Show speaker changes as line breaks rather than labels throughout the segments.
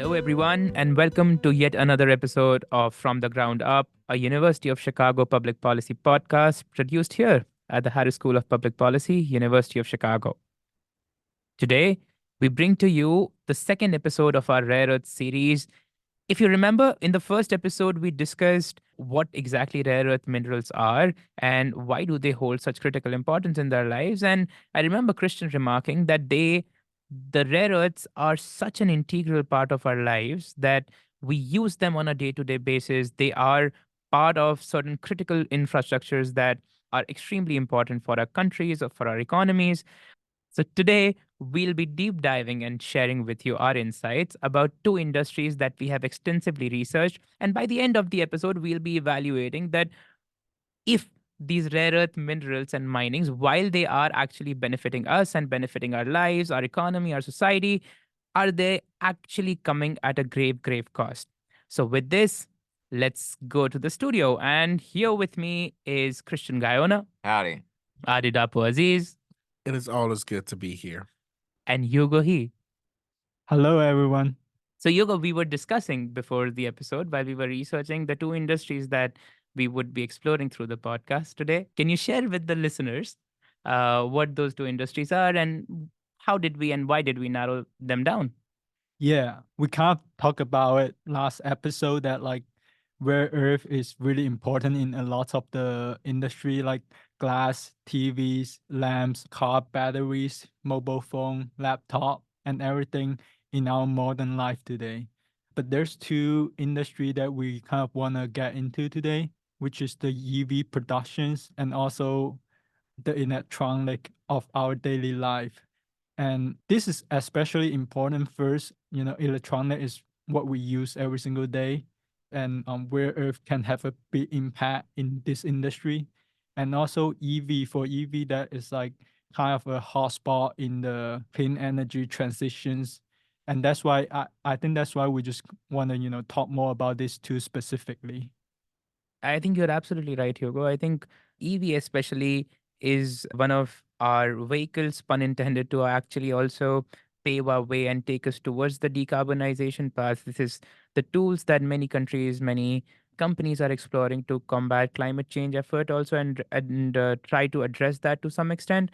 Hello, everyone, and welcome to yet another episode of From the Ground Up, a University of Chicago public policy podcast produced here at the Harris School of Public Policy, University of Chicago. Today, we bring to you the second episode of our Rare Earth series. If you remember, in the first episode, we discussed what exactly rare earth minerals are and why do they hold such critical importance in their lives. And I remember Christian remarking that the rare earths are such an integral part of our lives that we use them on a day-to-day basis. They are part of certain critical infrastructures that are extremely important for our countries or for our economies. So today we'll be deep diving and sharing with you our insights about two industries that we have extensively researched. And by the end of the episode, we'll be evaluating that if these rare earth minerals and minings, while they are actually benefiting us and benefiting our lives, our economy, our society, are they actually coming at a grave, grave cost? So with this, let's go to the studio. And here with me is Christian Guyona,
Howdy.
Adidapo Aziz,
It is always good to be here.
and Hugo He.
Hello, everyone.
So, Yoga, we were discussing before the episode while we were researching the two industries that we would be exploring through the podcast today. Can you share with the listeners what those two industries are and how did we and why did we narrow them down?
Yeah, we kind of talked about it last episode that like rare earth is really important in a lot of the industry like glass, TVs, lamps, car batteries, mobile phone, laptop, and everything in our modern life today. But there's two industry that we kind of want to get into today, which is the EV productions and also the electronic of our daily life. And this is especially important first, electronic is what we use every single day. And where Earth can have a big impact in this industry. And also EV for EV, that is like kind of a hotspot in the clean energy transitions. And that's why I think that's why we just want to, talk more about this too specifically.
I think you're absolutely right, Hugo. I think EV especially is one of our vehicles, pun intended, to actually also pave our way and take us towards the decarbonization path. This is the tools that many countries, many companies are exploring to combat climate change effort also and try to address that to some extent.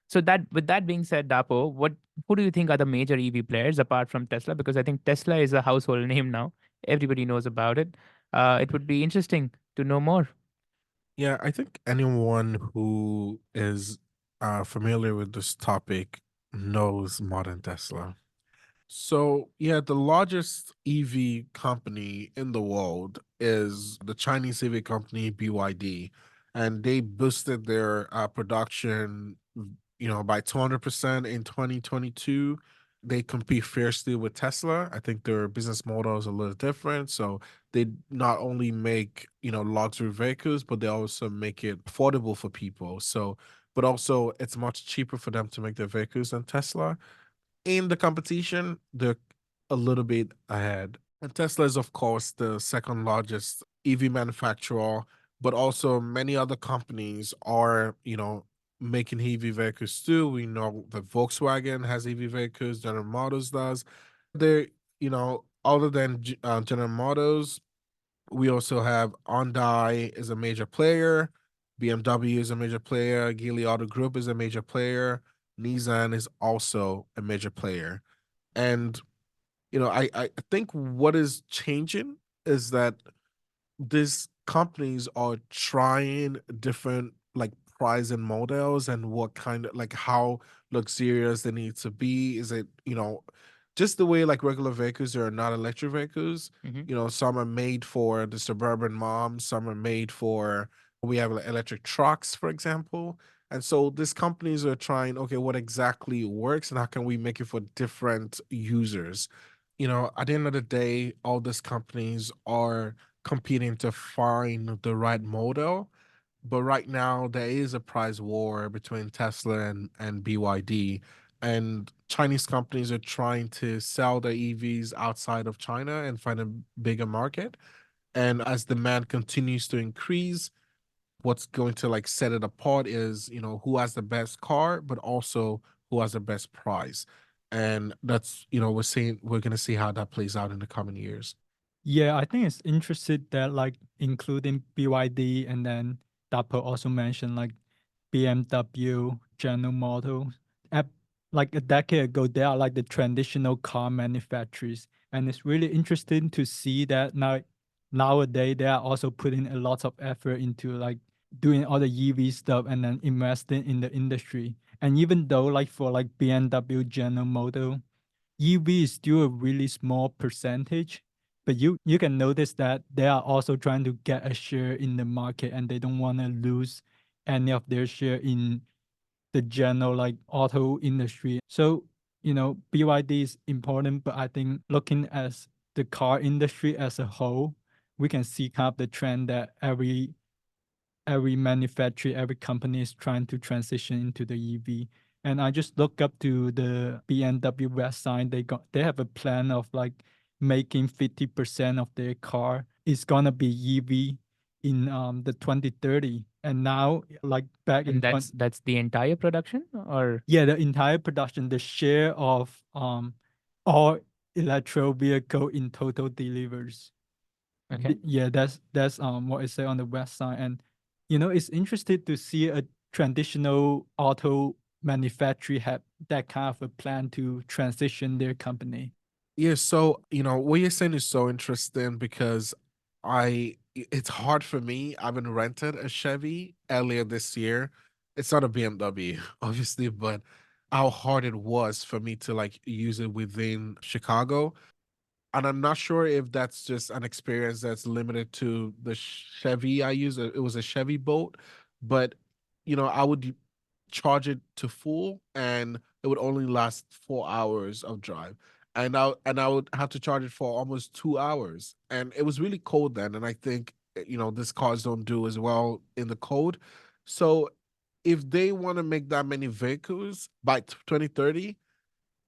So that with that being said, Dapo, who do you think are the major EV players apart from Tesla? Because I think Tesla is a household name now. Everybody knows about it. It would be interesting to know more.
Yeah, I think anyone who is familiar with this topic knows modern Tesla. So, yeah, the largest EV company in the world is the Chinese EV company BYD, and they boosted their production, by 200% in 2022. They compete fiercely with Tesla. I think their business model is a little different. So they not only make, luxury vehicles, but they also make it affordable for people. So, but also it's much cheaper for them to make their vehicles than Tesla. In the competition, they're a little bit ahead. And Tesla is, of course, the second largest EV manufacturer, but also many other companies are, making EV vehicles too. We know that Volkswagen has EV vehicles, General Motors does. They're, other than General Motors, we also have Hyundai is a major player, BMW is a major player, Geely Auto Group is a major player, Nissan is also a major player. And, I think what is changing is that these companies are trying different like price and models and what kind of like how luxurious they need to be. Is it, just the way like regular vehicles are not electric vehicles.
Mhm.
Some are made for the suburban mom, some are made for we have like, electric trucks, for example. And so these companies are trying, okay, what exactly works and how can we make it for different users? At the end of the day, all these companies are competing to find the right model. But right now, there is a price war between Tesla and BYD. And Chinese companies are trying to sell their EVs outside of China and find a bigger market. And as demand continues to increase, what's going to like set it apart is, who has the best car, but also who has the best price. And that's, we're going to see how that plays out in the coming years.
Yeah, I think it's interesting that like including BYD and then Dapo also mentioned like BMW, General Motors. At like a decade ago, they are like the traditional car manufacturers, and it's really interesting to see that nowadays they are also putting a lot of effort into like doing all the EV stuff and then investing in the industry. And even though like for like BMW, General Motors, EV is still a really small percentage, but you can notice that they are also trying to get a share in the market and they don't want to lose any of their share in the general like auto industry. So, BYD is important, but I think looking at the car industry as a whole, we can see kind of the trend that every manufacturer, every company is trying to transition into the EV. And I just look up to the BMW website. They have a plan of like making 50% of their car is gonna be EV in the 2030. And now like back in
And
20,
that's the entire production, or
yeah, the entire production, the share of all electro vehicle in total delivers.
okay.
Yeah, that's what I say on the website, and it's interesting to see a traditional auto manufacturer have that kind of a plan to transition their company.
Yeah, so what you're saying is so interesting because it's hard for me. I've been rented a Chevy earlier this year. It's not a BMW, obviously, but how hard it was for me to like use it within Chicago. And I'm not sure if that's just an experience that's limited to the Chevy I use. It was a Chevy Bolt, but I would charge it to full, and it would only last 4 hours of drive. And I would have to charge it for almost 2 hours. And it was really cold then. And I think these cars don't do as well in the cold. So if they want to make that many vehicles by 2030,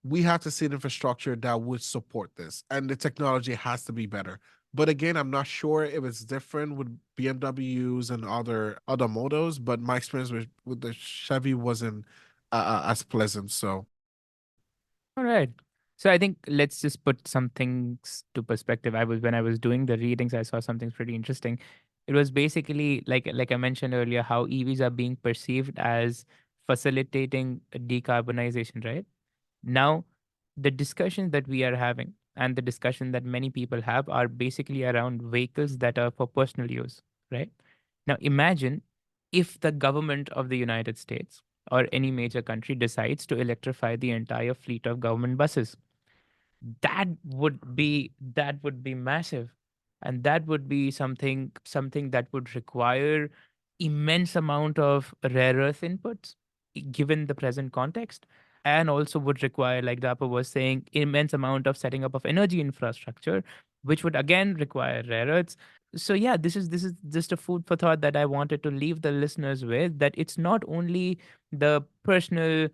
we have to see an infrastructure that would support this, and the technology has to be better. But again, I'm not sure if it's different with BMWs and other models. But my experience with the Chevy wasn't as pleasant. So
All right. So I think let's just put some things to perspective. When I was doing the readings, I saw something pretty interesting. It was basically like I mentioned earlier, how EVs are being perceived as facilitating decarbonization, right? Now, the discussion that we are having and the discussion that many people have are basically around vehicles that are for personal use, right? Now, imagine if the government of the United States or any major country decides to electrify the entire fleet of government buses. That would be massive, and that would be something that would require immense amount of rare earth inputs, given the present context, and also would require, like Dapper was saying, immense amount of setting up of energy infrastructure, which would again require rare earths. So yeah, this is just a food for thought that I wanted to leave the listeners with, that it's not only the personal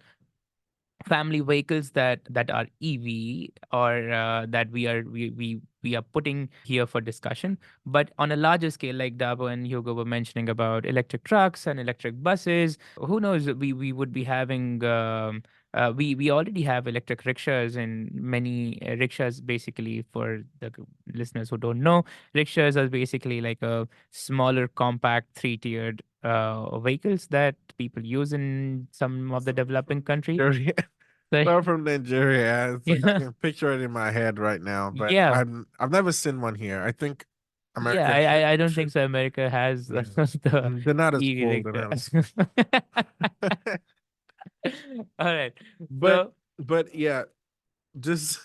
family vehicles that are EV, or that we are putting here for discussion, but on a larger scale, like Dabo and Hugo were mentioning about electric trucks and electric buses. Who knows? We would be having. We already have electric rickshaws, and many rickshaws. Basically, for the listeners who don't know, rickshaws are basically like a smaller, compact, three-tiered vehicles that people use in some of the developing countries.
Nigeria,
So,
not from Nigeria. It's like I
yeah,
can picture it in my head right now, but
yeah,
I've never seen one here. I think
yeah.
America
I don't think
should.
so. America has
Yeah.
the
They're not as
EV
cool. They're not as
rickshaws. All right.
but
So
but yeah, just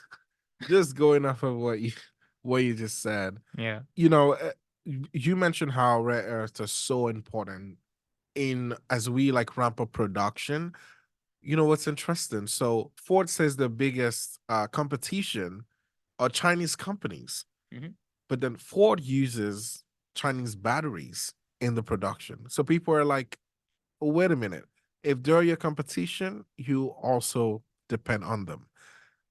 just going off of what you just said.
yeah.
You mentioned how rare earths are so important in as we like ramp up production. What's interesting? So Ford says the biggest competition are Chinese companies,
Hmm.
but then Ford uses Chinese batteries in the production. So people are like, well, wait a minute. If they're your competition, you also depend on them.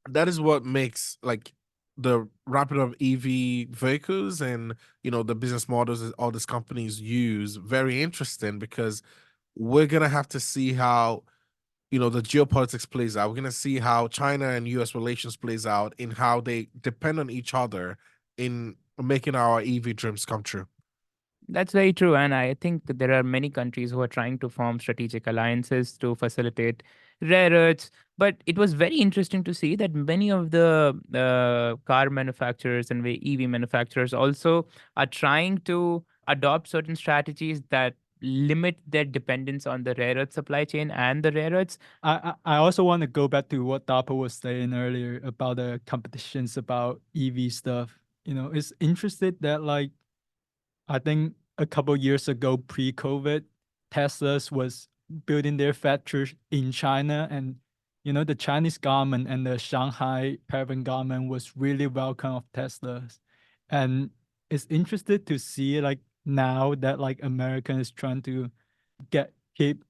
That is what makes like the rapid of EV vehicles and the business models that all these companies use very interesting, because we're gonna have to see how the geopolitics plays out. We're going to see how China and US relations plays out in how they depend on each other in making our EV dreams come true.
That's very true. And I think that there are many countries who are trying to form strategic alliances to facilitate rare earths. But it was very interesting to see that many of the car manufacturers and EV manufacturers also are trying to adopt certain strategies that limit their dependence on the rare earth supply chain and the rare earths.
I also want to go back to what Dapo was saying earlier about the competitions about EV stuff. It's interesting that like I think a couple years ago, pre-COVID, Tesla's was building their factories in China, and the Chinese government and the Shanghai parent government was really welcome of Teslas, and it's interesting to see like now that like America is trying to keep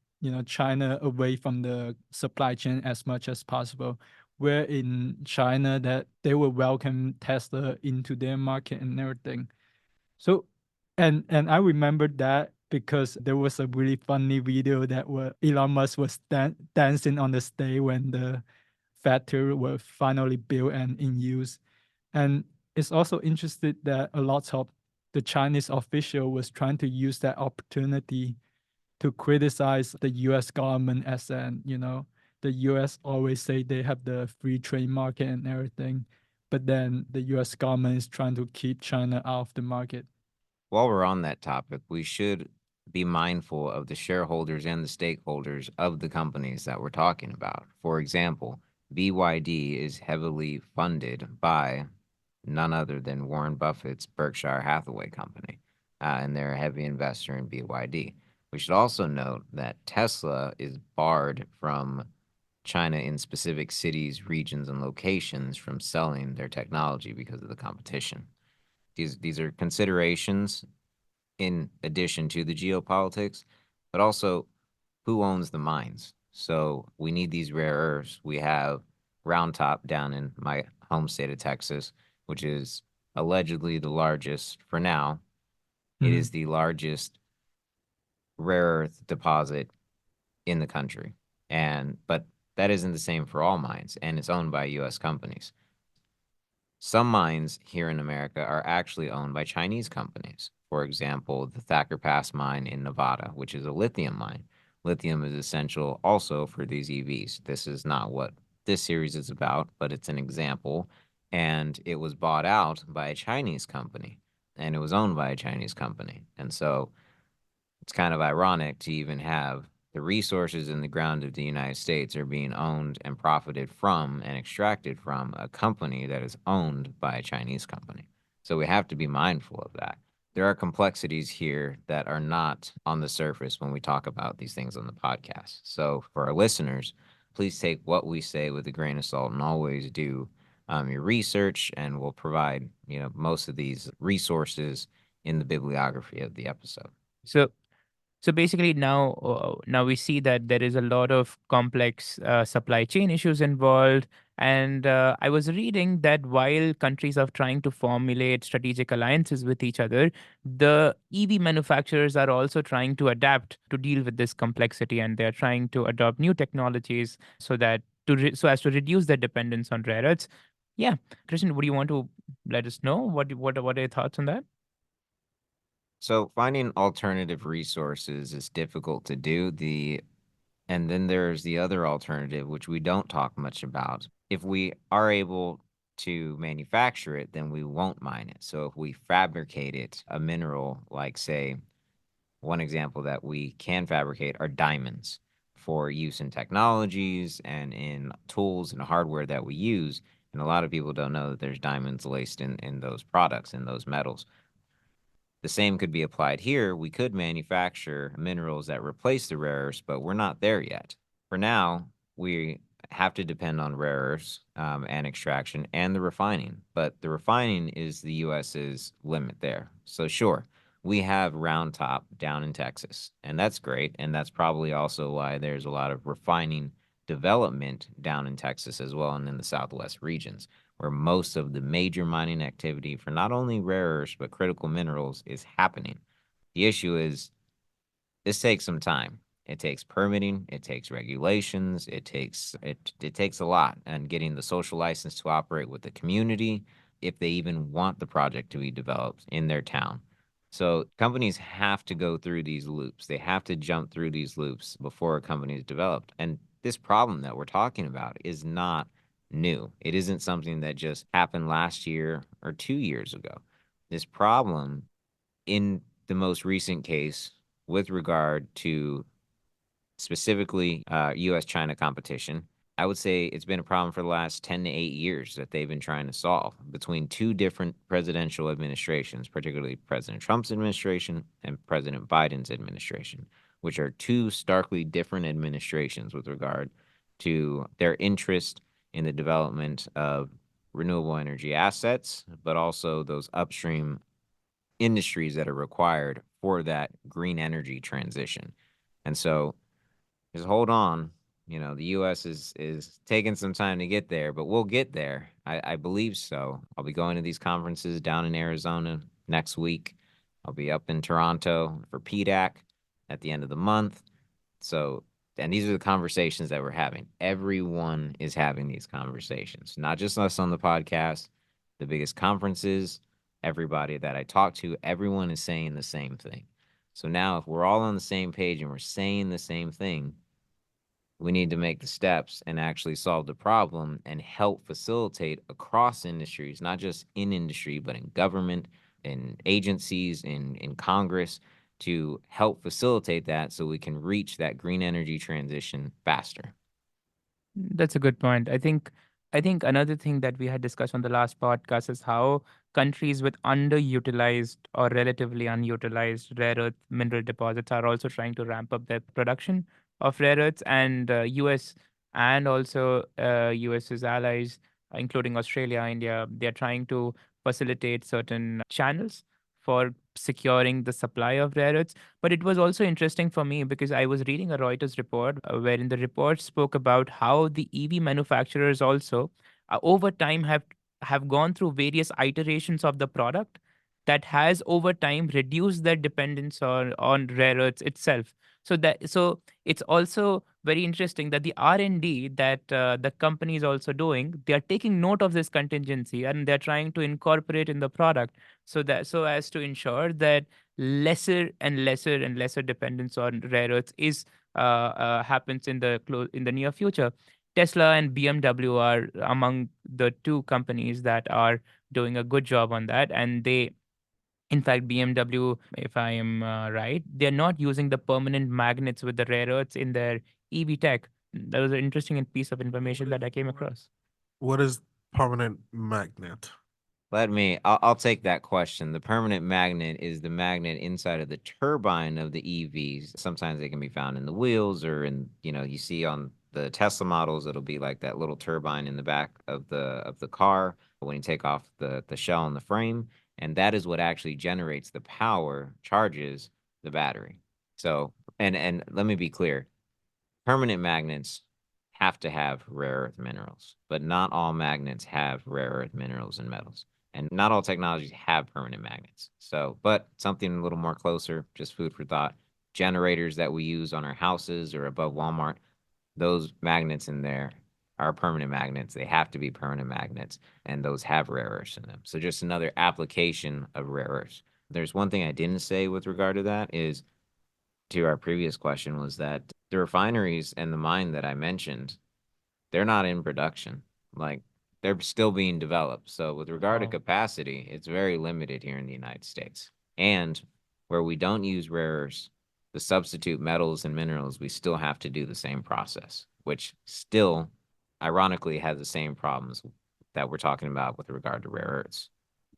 China away from the supply chain as much as possible. Where in China that they will welcome Tesla into their market and everything. So, and I remember that because there was a really funny video that where Elon Musk was dancing on the stage when the factory were finally built and in use. And it's also interesting that a lot of the Chinese official was trying to use that opportunity to criticize the US government as the US always say they have the free trade market and everything, but then the US government is trying to keep China out of the market.
While we're on that topic, we should be mindful of the shareholders and the stakeholders of the companies that we're talking about. For example, BYD is heavily funded by none other than Warren Buffett's Berkshire Hathaway company, and they're a heavy investor in BYD. We should also note that Tesla is barred from China in specific cities, regions, and locations from selling their technology because of the competition. These are considerations in addition to the geopolitics, but also who owns the mines. So we need these rare earths. We have Round Top down in my home state of Texas, which is allegedly the largest for now. It is the largest rare earth deposit in the country. But that isn't the same for all mines, and it's owned by US companies. Some mines here in America are actually owned by Chinese companies. For example, the Thacker Pass mine in Nevada, which is a lithium mine. Lithium is essential also for these EVs. This is not what this series is about, but it's an example. And it was bought out by a Chinese company, and it was owned by a Chinese company. And so it's kind of ironic to even have the resources in the ground of the United States are being owned and profited from and extracted from a company that is owned by a Chinese company. So we have to be mindful of that. There are complexities here that are not on the surface when we talk about these things on the podcast. So for our listeners, please take what we say with a grain of salt and always do your research, and we'll provide most of these resources in the bibliography of the episode.
So So basically, now we see that there is a lot of complex supply chain issues involved. And I was reading that while countries are trying to formulate strategic alliances with each other, the EV manufacturers are also trying to adapt to deal with this complexity, and they're trying to adopt new technologies so as to reduce their dependence on rare earths. Yeah, Christian, would you want to let us know what are your thoughts on that?
So finding alternative resources is difficult to do. And then there's the other alternative, which we don't talk much about. If we are able to manufacture it, then we won't mine it. So if we fabricate it, a mineral, like say, one example that we can fabricate are diamonds for use in technologies and in tools and hardware that we use. And a lot of people don't know that there's diamonds laced in those products, in those metals. The same could be applied here. We could manufacture minerals that replace the rare earths, but we're not there yet. For now, we have to depend on rare earths and extraction and the refining. But the refining is the US's limit there. So sure, we have Round Top down in Texas, and that's great. And that's probably also why there's a lot of refining development down in Texas as well and in the Southwest regions, where most of the major mining activity for not only rare earths but critical minerals is happening. The issue is this takes some time. It takes permitting, it takes regulations, it takes a lot, and getting the social license to operate with the community if they even want the project to be developed in their town. So companies have to go through these loops. They have to jump through these loops before a company is developed. And this problem that we're talking about is not new. It isn't something that just happened last year or 2 years ago. This problem, in the most recent case, with regard to specifically US China competition, I would say it's been a problem for the last 10 to 8 years that they've been trying to solve between two different presidential administrations, particularly President Trump's administration and President Biden's administration, which are two starkly different administrations with regard to their interest in the development of renewable energy assets, but also those upstream industries that are required for that green energy transition. And so just hold on. The U.S. is taking some time to get there, but we'll get there. I believe so. I'll be going to these conferences down in Arizona next week. I'll be up in Toronto for PDAC at the end of the month. So, and these are the conversations that we're having. Everyone is having these conversations, not just us on the podcast, the biggest conferences, everybody that I talk to, everyone is saying the same thing. So now if we're all on the same page and we're saying the same thing, we need to make the steps and actually solve the problem and help facilitate across industries, not just in industry, but in government, in agencies, in Congress, to help facilitate that so we can reach that green energy transition faster.
That's a good point. I think another thing that we had discussed on the last podcast is how countries with underutilized or relatively unutilized rare earth mineral deposits are also trying to ramp up their production of rare earths, and US and also US's allies, including Australia, India, they are trying to facilitate certain channels for securing the supply of rare earths. But it was also interesting for me because I was reading a Reuters report wherein the report spoke about how the EV manufacturers also over time have gone through various iterations of the product that has over time reduced their dependence on rare earths itself. So it's also very interesting that the R&D that the company is also doing, they are taking note of this contingency and they're trying to incorporate in the product, so as to ensure that lesser and lesser and lesser dependence on rare earths is happens in the near future. Tesla and BMW are among the two companies that are doing a good job on that, and they, in fact, BMW, if I am right, they're not using the permanent magnets with the rare earths in their EV tech. That was an interesting piece of information that I came across.
What is permanent magnet?
I'll take that question. The permanent magnet is the magnet inside of the turbine of the EVs. Sometimes they can be found in the wheels or you see on the Tesla models, it'll be like that little turbine in the back of the car when you take off the shell and the frame. And that is what actually generates the power, charges the battery. So, and let me be clear, permanent magnets have to have rare earth minerals, but not all magnets have rare earth minerals and metals. And not all technologies have permanent magnets. So, but something a little more closer, just food for thought. Generators that we use on our houses or above Walmart, those magnets in there are permanent magnets. They have to be permanent magnets, and those have rare earths in them. So just another application of rare earths. There's one thing I didn't say with regard to that is, to our previous question, was that the refineries and the mine that I mentioned, they're not in production. Like, they're still being developed. So with regard to
Wow.
capacity, it's very limited here in the United States. And where we don't use rare earths, the substitute metals and minerals, we still have to do the same process, which still ironically has the same problems that we're talking about with regard to rare earths.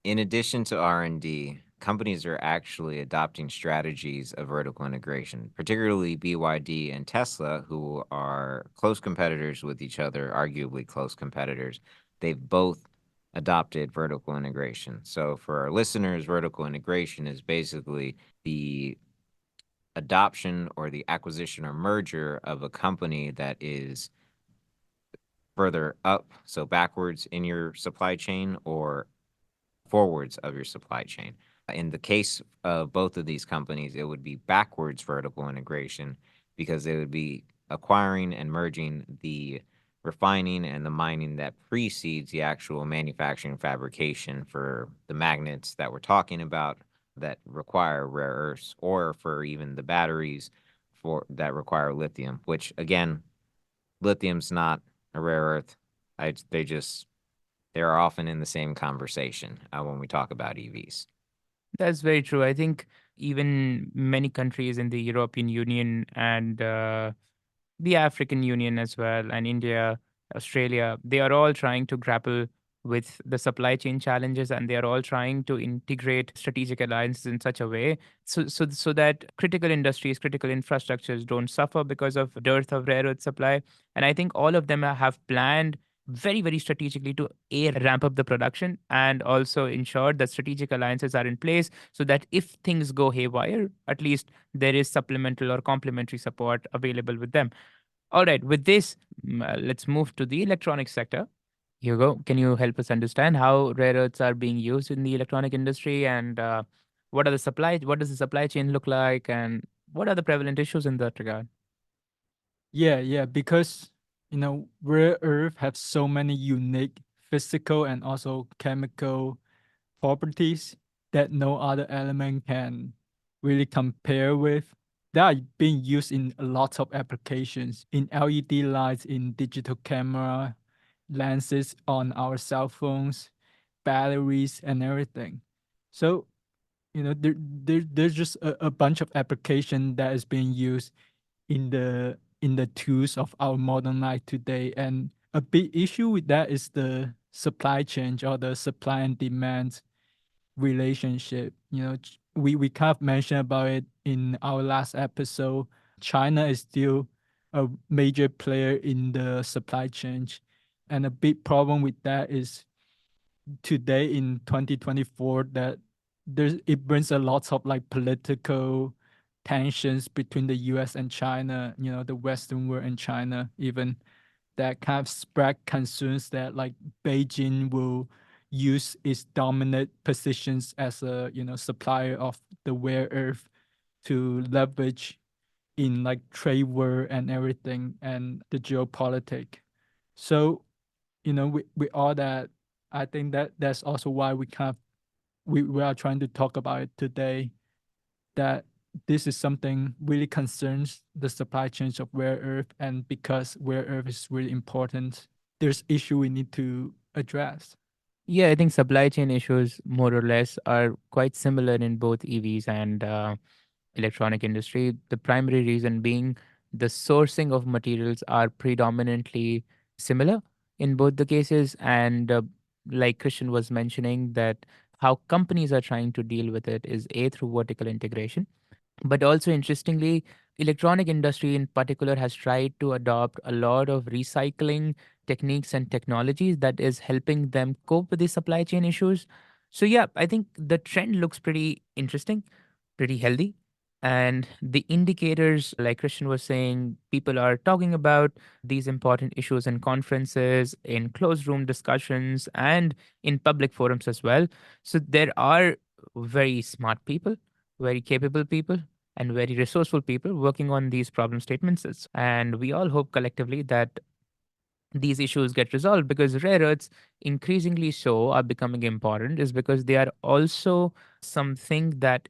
In addition to R&D, companies are actually adopting strategies of vertical integration, particularly BYD and Tesla, who are close competitors with each other, arguably close competitors. They've both adopted vertical integration. So for our listeners, vertical integration is basically the adoption or the acquisition or merger of a company that is further up, so backwards in your supply chain, or forwards of your supply chain. In the case of both of these companies, it would be backwards vertical integration. because they would be acquiring and merging the refining and the mining that precedes the actual manufacturing and fabrication for the magnets that we're talking about that require rare earths, or for even the batteries for that require lithium, which again, lithium's not a rare earth. They're often in the same conversation when we talk about EVs.
That's very true. I think even many countries in the European Union and the African Union as well, and India, Australia, they are all trying to grapple with the supply chain challenges, and they are all trying to integrate strategic alliances in such a way so that critical industries, critical infrastructures don't suffer because of dearth of rare earth supply. And I think all of them have planned very, very strategically to ramp up the production and also ensure that strategic alliances are in place so that if things go haywire, at least there is supplemental or complementary support available with them. All right, with this, let's move to the electronic sector. Hugo, can you help us understand how rare earths are being used in the electronic industry, and what does the supply chain look like, and what are the prevalent issues in that regard?
Yeah, yeah, because rare earth have so many unique physical and also chemical properties that no other element can really compare with. They are being used in a lot of applications, in LED lights, in digital camera, lenses on our cell phones, batteries, and everything. So, there's just a bunch of application that is being used in the tools of our modern life today. And a big issue with that is the supply chain or the supply and demand relationship. We kind of mentioned about it in our last episode. China is still a major player in the supply chain. And a big problem with that is today in 2024 that it brings a lot of like political tensions between the US and China, the Western world and China, even that kind of spread concerns that like Beijing will use its dominant positions as a supplier of the rare earth to leverage in like trade war and everything and the geopolitics. So with all that, I think that's also why we are trying to talk about it today, that this is something really concerns the supply chains of rare earth, and because rare earth is really important, there's issue we need to address.
Yeah, I think supply chain issues, more or less, are quite similar in both EVs and electronic industry. The primary reason being the sourcing of materials are predominantly similar in both the cases. And like Christian was mentioning, that how companies are trying to deal with it is A, through vertical integration, but also interestingly, electronic industry in particular has tried to adopt a lot of recycling techniques and technologies that is helping them cope with the supply chain issues. So yeah, I think the trend looks pretty interesting, pretty healthy. And the indicators, like Christian was saying, people are talking about these important issues in conferences, in closed room discussions, and in public forums as well. So there are very smart people, very capable people, and very resourceful people working on these problem statements. And we all hope collectively that these issues get resolved, because rare earths, increasingly so, are becoming important, is because they are also something that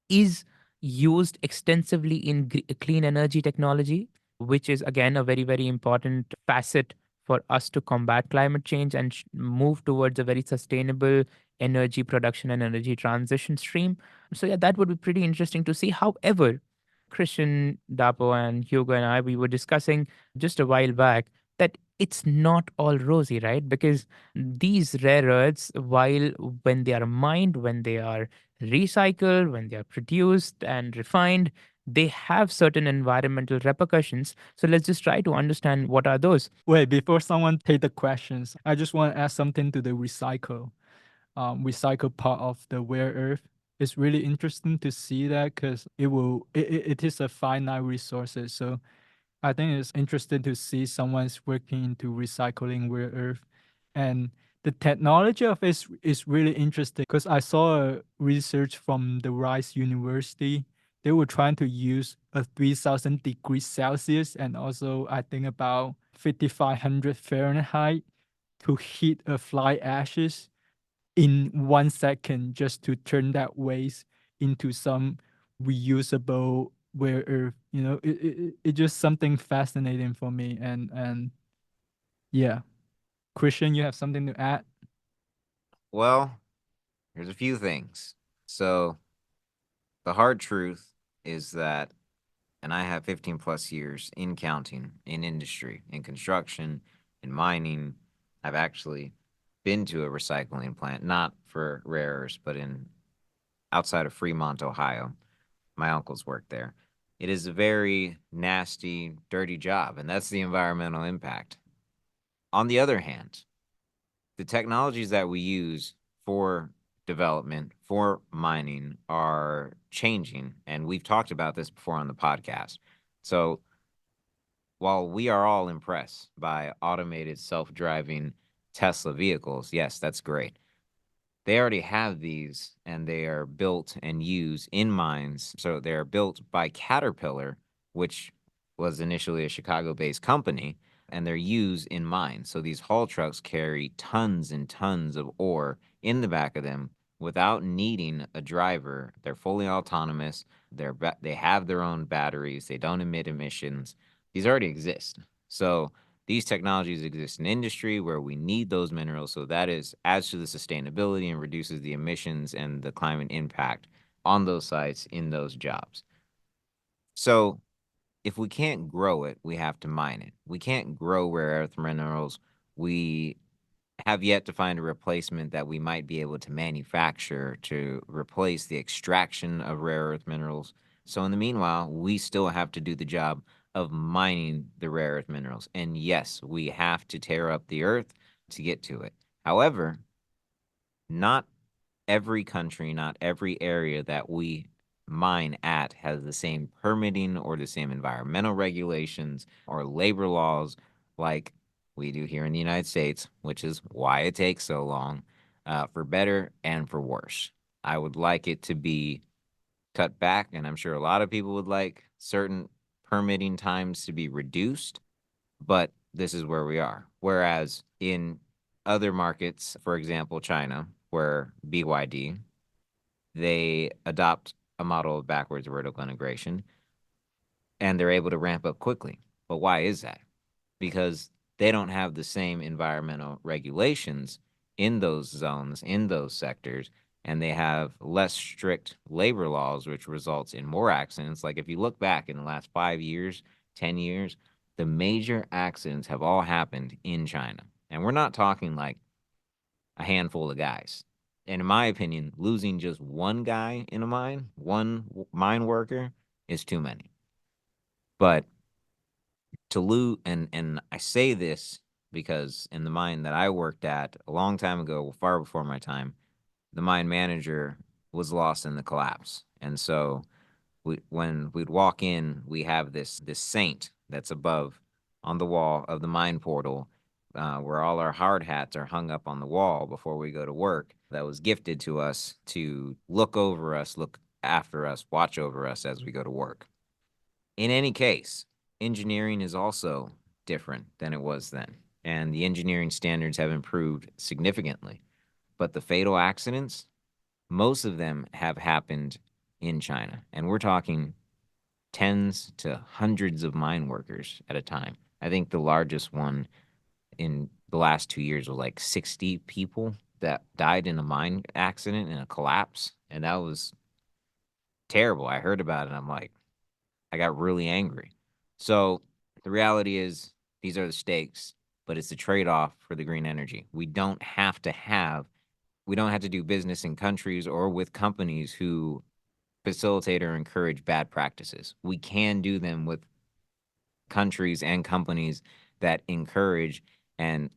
is used extensively in clean energy technology, which is again a very, very important facet for us to combat climate change and move towards a very sustainable energy production and energy transition stream. So, yeah, that would be pretty interesting to see. However, Christian, Dapo, and Hugo and I, we were discussing just a while back that it's not all rosy, right? Because these rare earths, while when they are mined, when they are recycled, when they are produced and refined, they have certain environmental repercussions. So let's just try to understand what are those.
Wait, before someone take the questions, I just want to add something to the recycle part of the rare earth. It's really interesting to see that because it is a finite resources. So I think it's interesting to see someone's working into recycling rare earth, and the technology of it is really interesting because I saw a research from the Rice University they were trying to use a 3000 degrees Celsius and also I think about 5500 Fahrenheit to heat a fly ashes in 1 second just to turn that waste into some reusable rare earth. It's just something fascinating for me. And yeah, Christian, you have something to add?
Well, there's a few things. So the hard truth is that, and I have 15 plus years in counting, in industry, in construction, in mining. I've actually been to a recycling plant, not for rare earths, but in outside of Fremont, Ohio. My uncles worked there. It is a very nasty, dirty job, and that's the environmental impact. On the other hand, the technologies that we use for development, for mining, are changing. And we've talked about this before on the podcast. So while we are all impressed by automated self driving Tesla vehicles, yes, that's great. They already have these and they are built and used in mines. So they're built by Caterpillar, which was initially a Chicago based company, and they're used in mines. So these haul trucks carry tons and tons of ore in the back of them without needing a driver. They're fully autonomous. They have their own batteries. They don't emit emissions. These already exist. So these technologies exist in industry where we need those minerals. So that is adds to the sustainability and reduces the emissions and the climate impact on those sites in those jobs. So if we can't grow it, we have to mine it. We can't grow rare earth minerals. We have yet to find a replacement that we might be able to manufacture to replace the extraction of rare earth minerals. So in the meanwhile, we still have to do the job of mining the rare earth minerals. And yes, we have to tear up the earth to get to it. However, not every country, not every area that we mine at has the same permitting or the same environmental regulations or labor laws like we do here in the United States, which is why it takes so long, for better and for worse. I would like it to be cut back, and I'm sure a lot of people would like certain permitting times to be reduced, but this is where we are. Whereas in other markets, for example, China, where BYD, they adopt a model of backwards vertical integration and they're able to ramp up quickly. But why is that? Because they don't have the same environmental regulations in those zones, in those sectors, and they have less strict labor laws, which results in more accidents. Like if you look back in the last 5 years, 10 years, the major accidents have all happened in China. And we're not talking like a handful of guys. And in my opinion, losing just one guy in a mine, one mine worker, is too many. But to lose, and I say this because in the mine that I worked at a long time ago, far before my time, the mine manager was lost in the collapse. And so when we'd walk in, we have this saint that's above on the wall of the mine portal, where all our hard hats are hung up on the wall before we go to work. That was gifted to us to look over us, look after us, watch over us as we go to work. In any case, engineering is also different than it was then, and the engineering standards have improved significantly. But the fatal accidents, most of them have happened in China, and we're talking tens to hundreds of mine workers at a time. I think the largest one in the last 2 years was like 60 people that died in a mine accident in a collapse, and that was terrible. I heard about it, and I'm like, I got really angry. So the reality is, these are the stakes, but it's the trade-off for the green energy. We don't have to do business in countries or with companies who facilitate or encourage bad practices. We can do them with countries and companies that encourage and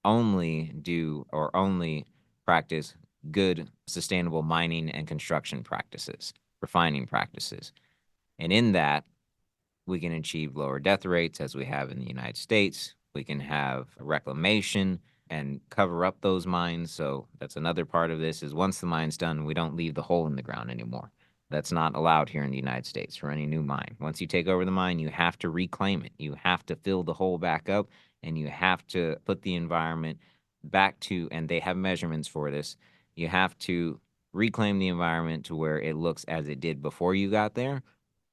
only do or only practice good, sustainable mining and construction practices, refining practices. And in that, we can achieve lower death rates as we have in the United States. We can have reclamation and cover up those mines. So that's another part of this is once the mine's done, we don't leave the hole in the ground anymore. That's not allowed here in the United States for any new mine. Once you take over the mine, you have to reclaim it. You have to fill the hole back up, and you have to put the environment back to, and they have measurements for this. You have to reclaim the environment to where it looks as it did before you got there,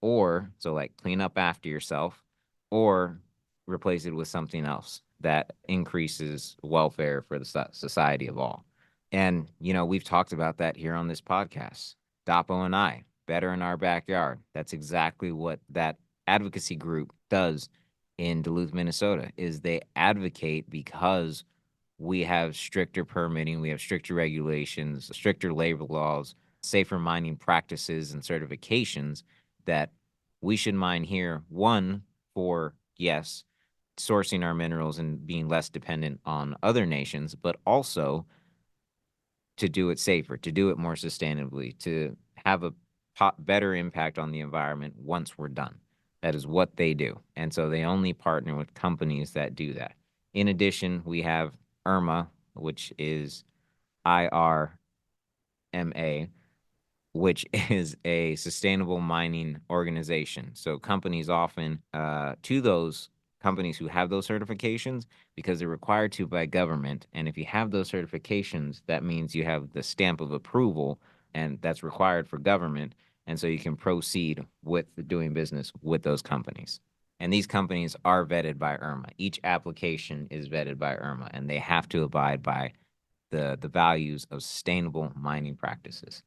or so like clean up after yourself, or replace it with something else that increases welfare for the society of all. And, we've talked about that here on this podcast. Dapo and I, better in our backyard. That's exactly what that advocacy group does in Duluth, Minnesota, is they advocate because we have stricter permitting, we have stricter regulations, stricter labor laws, safer mining practices and certifications that we should mine here. One, for, yes, sourcing our minerals and being less dependent on other nations, but also to do it safer, to do it more sustainably, to have a better impact on the environment once we're done. That is what they do. And so they only partner with companies that do that. In addition, we have IRMA, which is IRMA, which is a sustainable mining organization. So companies often, to those companies who have those certifications, because they're required to by government. And if you have those certifications, that means you have the stamp of approval, and that's required for government. And so you can proceed with doing business with those companies. And these companies are vetted by IRMA. Each application is vetted by IRMA, and they have to abide by the values of sustainable mining practices.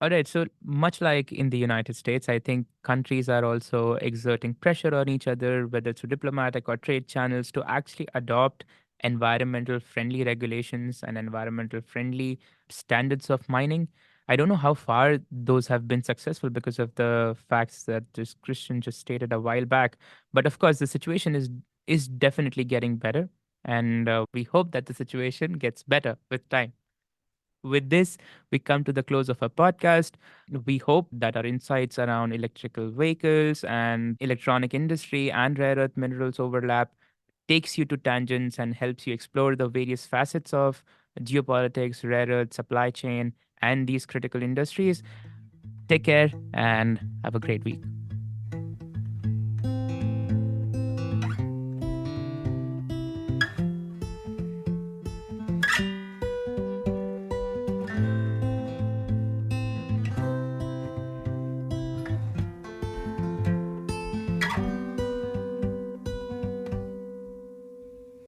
All right. So much like in the United States, I think countries are also exerting pressure on each other, whether through diplomatic or trade channels, to actually adopt environmental friendly regulations and environmental friendly standards of mining. I don't know how far those have been successful because of the facts that this Christian just stated a while back. But of course, the situation is definitely getting better, and we hope that the situation gets better with time. With this, we come to the close of our podcast. We hope that our insights around electrical vehicles and electronic industry and rare earth minerals overlap takes you to tangents and helps you explore the various facets of geopolitics, rare earth supply chain, and these critical industries. Take care and have a great week.